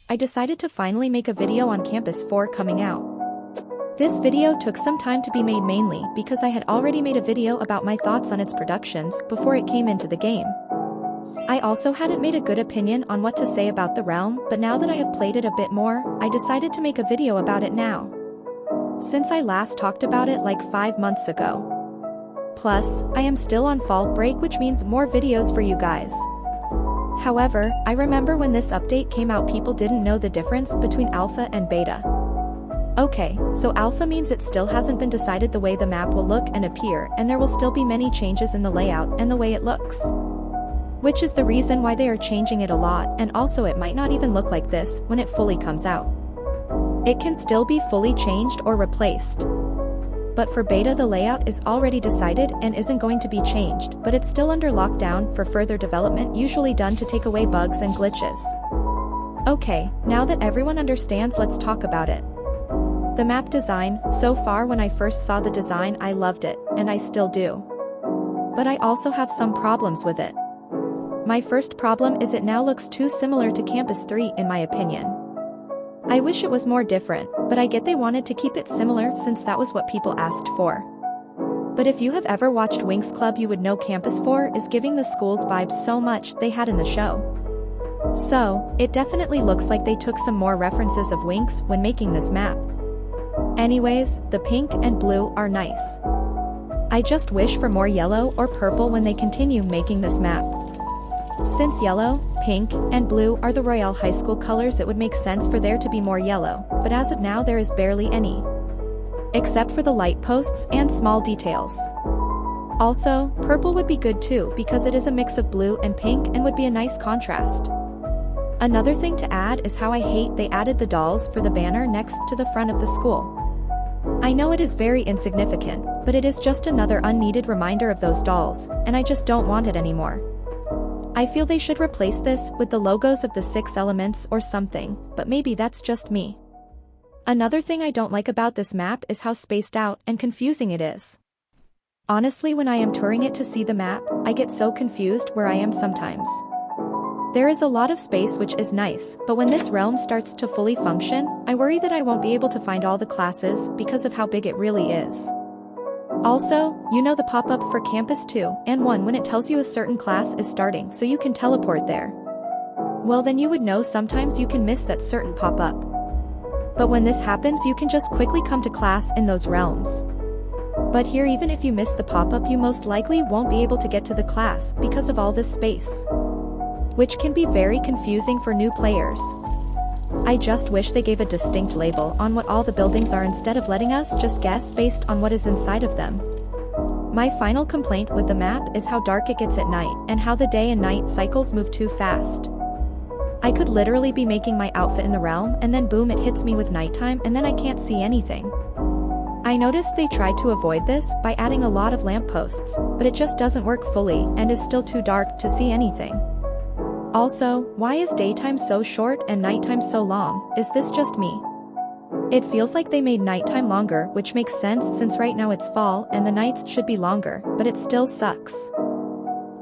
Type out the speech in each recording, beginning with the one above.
I decided to finally make a video on Campus 4 coming out. This video took some time to be made mainly because I had already made a video about my thoughts on its productions before it came into the game. I also hadn't made a good opinion on what to say about the realm, but now that I have played it a bit more, I decided to make a video about it now. Since I last talked about it like 5 months ago. Plus, I am still on fall break, which means more videos for you guys. However, I remember when this update came out people didn't know the difference between alpha and beta. Okay, so alpha means it still hasn't been decided the way the map will look and appear, and there will still be many changes in the layout and the way it looks. Which is the reason why they are changing it a lot, and also it might not even look like this when it fully comes out. It can still be fully changed or replaced. But for beta the layout is already decided and isn't going to be changed, but it's still under lockdown for further development, usually done to take away bugs and glitches. Okay, now that everyone understands, let's talk about it. The map design, so far when I first saw the design I loved it, and I still do. But I also have some problems with it. My first problem is it now looks too similar to Campus 3 in my opinion. I wish it was more different, but I get they wanted to keep it similar since that was what people asked for. But if you have ever watched Winx Club you would know Campus 4 is giving the school's vibes so much they had in the show. So, it definitely looks like they took some more references of Winx when making this map. Anyways, the pink and blue are nice. I just wish for more yellow or purple when they continue making this map. Since yellow, pink, and blue are the Royale High School colors, it would make sense for there to be more yellow, but as of now there is barely any. Except for the light posts and small details. Also, purple would be good too because it is a mix of blue and pink and would be a nice contrast. Another thing to add is how I hate they added the dolls for the banner next to the front of the school. I know it is very insignificant, but it is just another unneeded reminder of those dolls, and I just don't want it anymore. I feel they should replace this with the logos of the 6 elements or something, but maybe that's just me. Another thing I don't like about this map is how spaced out and confusing it is. Honestly, when I am touring it to see the map, I get so confused where I am sometimes. There is a lot of space which is nice, but when this realm starts to fully function, I worry that I won't be able to find all the classes because of how big it really is. Also, you know the pop-up for Campus 2 and 1 when it tells you a certain class is starting so you can teleport there. Well then you would know sometimes you can miss that certain pop-up. But when this happens you can just quickly come to class in those realms. But here even if you miss the pop-up you most likely won't be able to get to the class because of all this space. Which can be very confusing for new players. I just wish they gave a distinct label on what all the buildings are instead of letting us just guess based on what is inside of them. My final complaint with the map is how dark it gets at night and how the day and night cycles move too fast. I could literally be making my outfit in the realm and then boom it hits me with nighttime and then I can't see anything. I noticed they tried to avoid this by adding a lot of lampposts, but it just doesn't work fully and is still too dark to see anything. Also, why is daytime so short and nighttime so long? Is this just me? It feels like they made nighttime longer, which makes sense since right now it's fall and the nights should be longer, but it still sucks.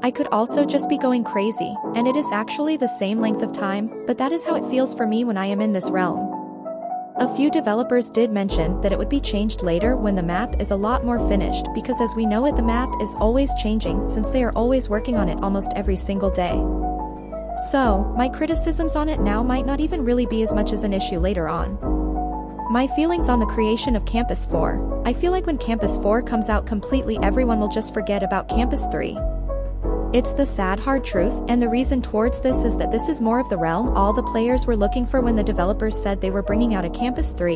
I could also just be going crazy, and it is actually the same length of time, but that is how it feels for me when I am in this realm. A few developers did mention that it would be changed later when the map is a lot more finished because as we know it the map is always changing since they are always working on it almost every single day. So, my criticisms on it now might not even really be as much as an issue later on. My feelings on the creation of Campus 4, I feel like when Campus 4 comes out completely everyone will just forget about Campus 3. It's the sad hard truth, and the reason towards this is that this is more of the realm all the players were looking for when the developers said they were bringing out a Campus 3.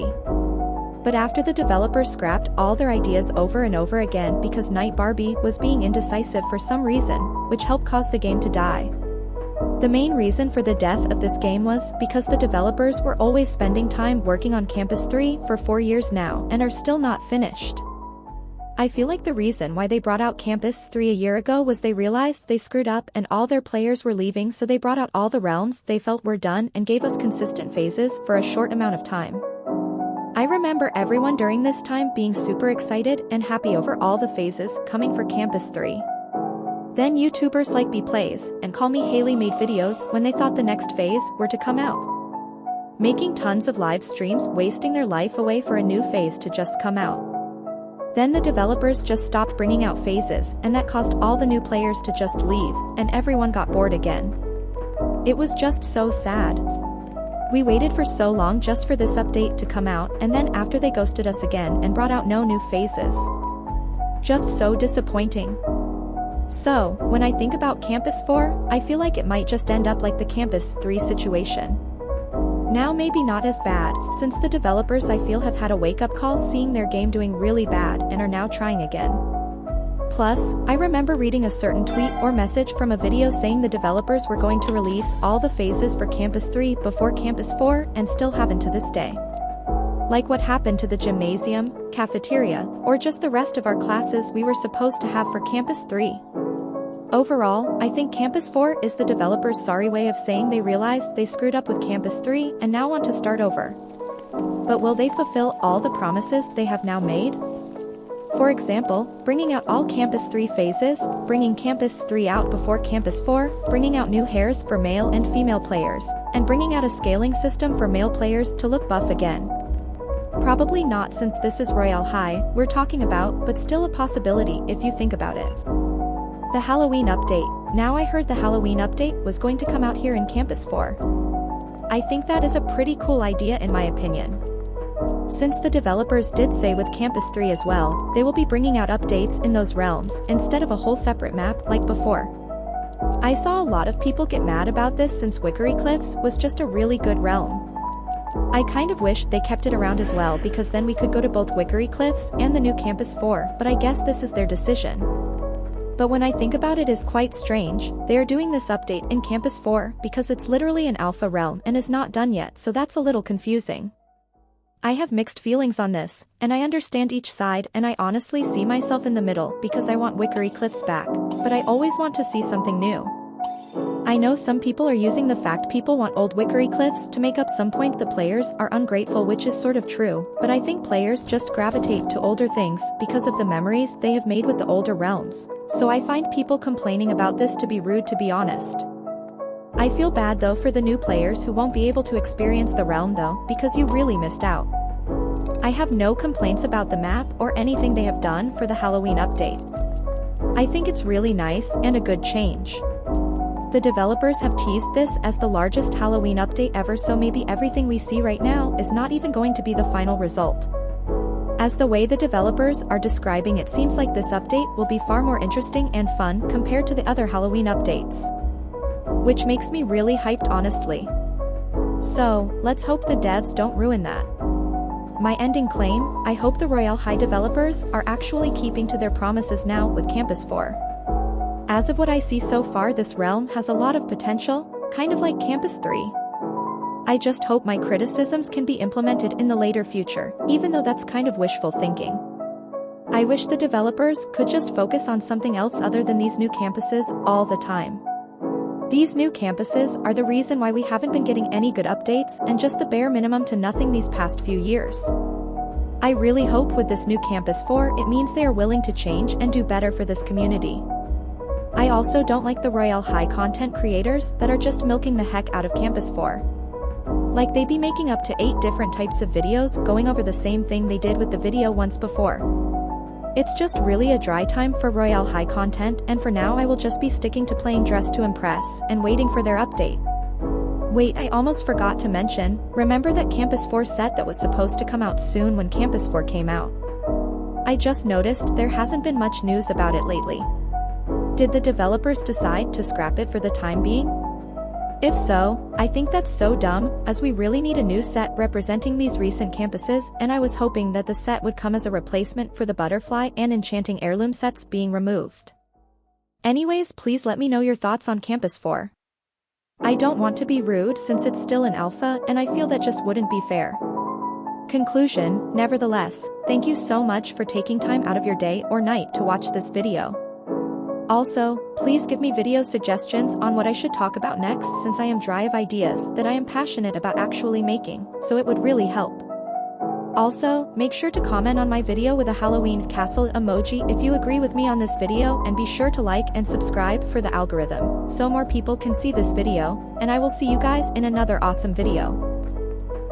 But after the developers scrapped all their ideas over and over again because Night Barbie was being indecisive for some reason, which helped cause the game to die. The main reason for the death of this game was because the developers were always spending time working on Campus 3 for 4 years now and are still not finished. I feel like the reason why they brought out Campus 3 a year ago was they realized they screwed up and all their players were leaving, so they brought out all the realms they felt were done and gave us consistent phases for a short amount of time. I remember everyone during this time being super excited and happy over all the phases coming for Campus 3. Then YouTubers like B Plays and Call Me Haley made videos when they thought the next phase were to come out. making tons of live streams, wasting their life away for a new phase to just come out. Then the developers just stopped bringing out phases, and that caused all the new players to just leave, and everyone got bored again. It was just so sad. We waited for so long just for this update to come out, and then after they ghosted us again and brought out no new phases. Just so disappointing. So, when I think about Campus 4, I feel like it might just end up like the Campus 3 situation. Now maybe not as bad, since the developers I feel have had a wake-up call seeing their game doing really bad and are now trying again. Plus, I remember reading a certain tweet or message from a video saying the developers were going to release all the phases for Campus 3 before Campus 4 and still haven't to this day. Like what happened to the gymnasium, cafeteria, or just the rest of our classes we were supposed to have for Campus 3. Overall, I think Campus 4 is the developers' sorry way of saying they realized they screwed up with Campus 3 and now want to start over. But will they fulfill all the promises they have now made? For example, bringing out all Campus 3 phases, bringing Campus 3 out before Campus 4, bringing out new hairs for male and female players, and bringing out a scaling system for male players to look buff again. Probably not, since this is Royale High we're talking about, but still a possibility if you think about it. The Halloween update. Now I heard the Halloween update was going to come out here in Campus 4. I think that is a pretty cool idea in my opinion. Since the developers did say with Campus 3 as well, they will be bringing out updates in those realms instead of a whole separate map like before. I saw a lot of people get mad about this since Wickery Cliffs was just a really good realm. I kind of wish they kept it around as well, because then we could go to both Wickery Cliffs and the new Campus 4, but I guess this is their decision. But when I think about it, is quite strange, they are doing this update in Campus 4 because it's literally an alpha realm and is not done yet, so that's a little confusing. I have mixed feelings on this, and I understand each side, and I honestly see myself in the middle because I want Wickery Cliffs back, but I always want to see something new. I know some people are using the fact people want old Wickery Cliffs to make up some point the players are ungrateful, which is sort of true, but I think players just gravitate to older things because of the memories they have made with the older realms, so I find people complaining about this to be rude, to be honest. I feel bad though for the new players who won't be able to experience the realm though, because you really missed out. I have no complaints about the map or anything they have done for the Halloween update. I think it's really nice and a good change. The developers have teased this as the largest Halloween update ever, so maybe everything we see right now is not even going to be the final result. As the way the developers are describing it seems like this update will be far more interesting and fun compared to the other Halloween updates. Which makes me really hyped, honestly. So, let's hope the devs don't ruin that. My ending claim, I hope the Royale High developers are actually keeping to their promises now with Campus 4. As of what I see so far, this realm has a lot of potential, kind of like Campus 3. I just hope my criticisms can be implemented in the later future, even though that's kind of wishful thinking. I wish the developers could just focus on something else other than these new campuses all the time. These new campuses are the reason why we haven't been getting any good updates and just the bare minimum to nothing these past few years. I really hope with this new Campus 4 it means they are willing to change and do better for this community. I also don't like the Royale High content creators that are just milking the heck out of Campus 4. Like they be making up to 8 different types of videos going over the same thing they did with the video once before. It's just really a dry time for Royale High content, and for now I will just be sticking to playing Dress to Impress and waiting for their update. Wait, I almost forgot to mention, remember that Campus 4 set that was supposed to come out soon when Campus 4 came out? I just noticed there hasn't been much news about it lately. Did the developers decide to scrap it for the time being? If so, I think that's so dumb, as we really need a new set representing these recent campuses, and I was hoping that the set would come as a replacement for the butterfly and enchanting heirloom sets being removed. Anyways, please let me know your thoughts on Campus 4. I don't want to be rude since it's still an alpha, and I feel that just wouldn't be fair. Conclusion, nevertheless, thank you so much for taking time out of your day or night to watch this video. Also, please give me video suggestions on what I should talk about next, since I am dry of ideas that I am passionate about actually making, so it would really help. Also, make sure to comment on my video with a Halloween castle emoji if you agree with me on this video, and be sure to like and subscribe for the algorithm, so more people can see this video, and I will see you guys in another awesome video.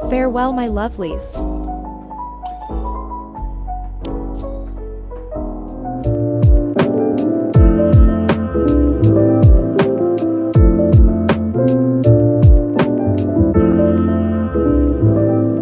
Farewell my lovelies.